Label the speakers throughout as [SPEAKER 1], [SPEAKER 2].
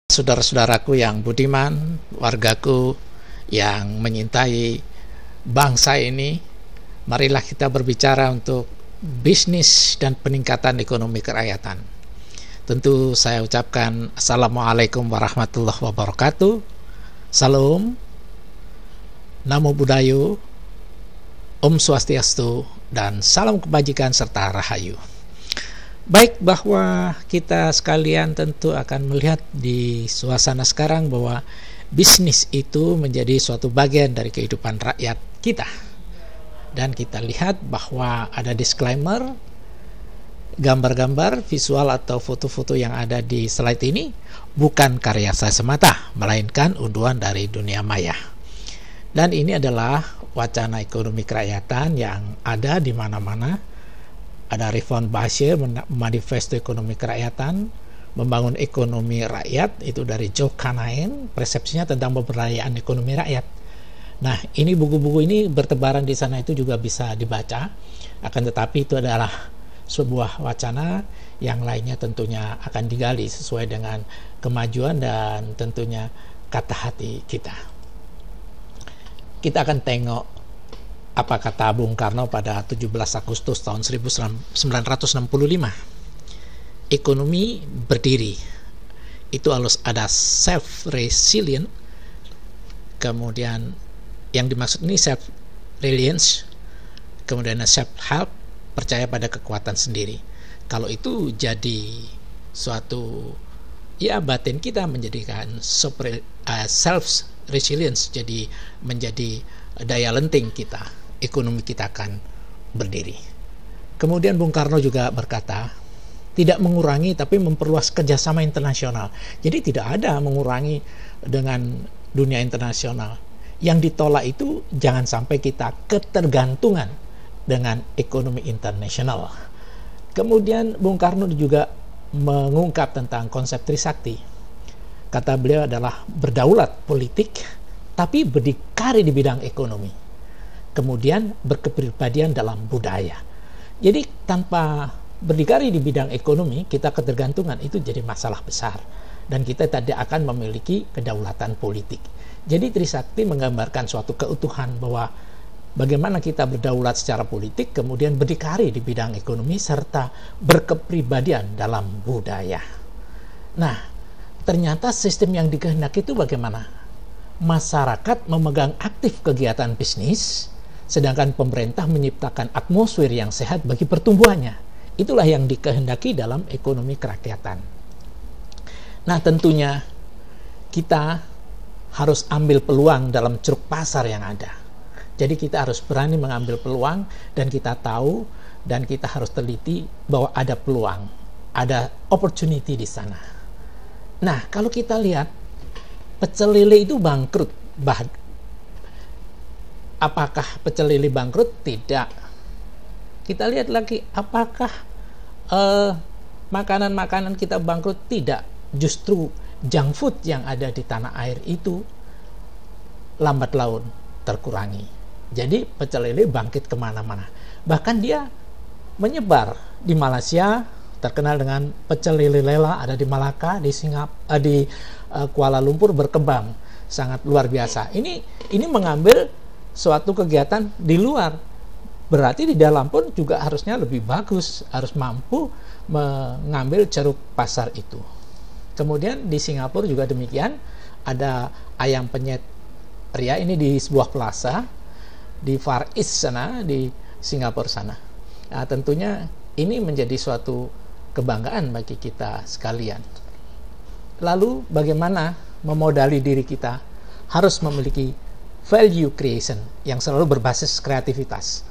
[SPEAKER 1] Saudara-saudaraku yang budiman, wargaku yang menyintai bangsa ini, marilah kita berbicara untuk bisnis dan peningkatan ekonomi kerakyatan. Tentu saya ucapkan Assalamualaikum warahmatullahi wabarakatuh. Salam, Namo Buddhaya, Om Swastiastu, dan salam kebajikan serta rahayu. Baik, bahwa kita sekalian tentu akan melihat di suasana sekarang bahwa bisnis itu menjadi suatu bagian dari kehidupan rakyat kita. Dan kita lihat bahwa ada disclaimer, gambar-gambar, visual atau foto-foto yang ada di slide ini bukan karya saya semata, melainkan unduhan dari dunia maya. Dan ini adalah wacana ekonomi kerakyatan yang ada di mana-mana. Ada Rifan Bashir, manifesto ekonomi kerakyatan, membangun ekonomi rakyat, itu dari Joe Kanain, persepsinya tentang pemberdayaan ekonomi rakyat. Nah, ini buku-buku ini bertebaran di sana, itu juga bisa dibaca. Akan tetapi itu adalah sebuah wacana, yang lainnya tentunya akan digali sesuai dengan kemajuan dan tentunya kata hati kita. Kita akan tengok apa kata Bung Karno pada 17 Agustus tahun 1965. Ekonomi berdiri. Itu harus ada self-resilient. Kemudian yang dimaksud ini self-reliance. Kemudian self-help, percaya pada kekuatan sendiri. Kalau itu jadi suatu, ya batin kita menjadikan self-resilience, jadi menjadi daya lenting kita. Ekonomi kita akan berdiri. Kemudian Bung Karno juga berkata, tidak mengurangi tapi memperluas kerjasama internasional. Jadi tidak ada mengurangi dengan dunia internasional. Yang ditolak itu jangan sampai kita ketergantungan dengan ekonomi internasional. Kemudian Bung Karno juga mengungkap tentang konsep Trisakti. Kata beliau adalah berdaulat politik tapi berdikari di bidang ekonomi. Kemudian berkepribadian dalam budaya. Jadi tanpa berdikari di bidang ekonomi, kita ketergantungan, itu jadi masalah besar. Dan kita tidak akan memiliki kedaulatan politik. Jadi Trisakti menggambarkan suatu keutuhan bahwa bagaimana kita berdaulat secara politik, kemudian berdikari di bidang ekonomi, serta berkepribadian dalam budaya. Nah, ternyata sistem yang dikehendaki itu bagaimana? Masyarakat memegang aktif kegiatan bisnis, sedangkan pemerintah menciptakan atmosfer yang sehat bagi pertumbuhannya. Itulah yang dikehendaki dalam ekonomi kerakyatan. Nah, tentunya kita harus ambil peluang dalam ceruk pasar yang ada. Jadi kita harus berani mengambil peluang, dan kita tahu dan kita harus teliti bahwa ada peluang, ada opportunity di sana. Nah, kalau kita lihat pecel lele itu bangkrut. Apakah pecel lele bangkrut? Tidak. Kita lihat lagi, apakah makanan-makanan kita bangkrut? Tidak. Justru junk food yang ada di tanah air itu lambat laun terkurangi. Jadi pecel lele bangkit kemana-mana. Bahkan dia menyebar di Malaysia, terkenal dengan pecel lele lela, ada di Malaka, di Singapura, di Kuala Lumpur, berkembang sangat luar biasa. Ini mengambil suatu kegiatan di luar, berarti di dalam pun juga harusnya lebih bagus, harus mampu mengambil ceruk pasar itu. Kemudian di Singapura juga demikian, ada ayam penyet pria ini di sebuah plaza di Far East sana, di Singapura sana. Nah, tentunya ini menjadi suatu kebanggaan bagi kita sekalian. Lalu bagaimana memodali diri kita? Harus memiliki value creation yang selalu berbasis kreativitas.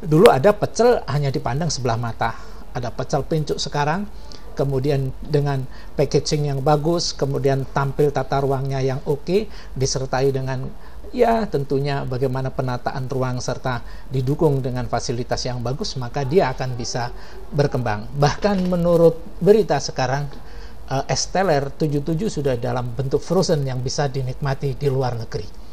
[SPEAKER 1] Dulu ada pecel hanya dipandang sebelah mata. Ada pecel pincuk sekarang, kemudian dengan packaging yang bagus, kemudian tampil tata ruangnya yang oke, disertai dengan ya tentunya bagaimana penataan ruang serta didukung dengan fasilitas yang bagus, maka dia akan bisa berkembang. Bahkan menurut berita sekarang, es teler 77 sudah dalam bentuk frozen yang bisa dinikmati di luar negeri.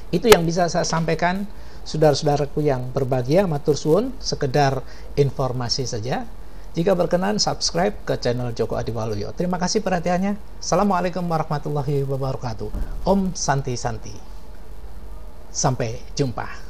[SPEAKER 1] Itu yang bisa saya sampaikan, saudara-saudaraku yang berbahagia. Matur suwun, sekedar informasi saja. Jika berkenan, subscribe ke channel Joko Adiwaluyo. Terima kasih perhatiannya. Assalamualaikum warahmatullahi wabarakatuh. Om Santi Santi. Sampai jumpa.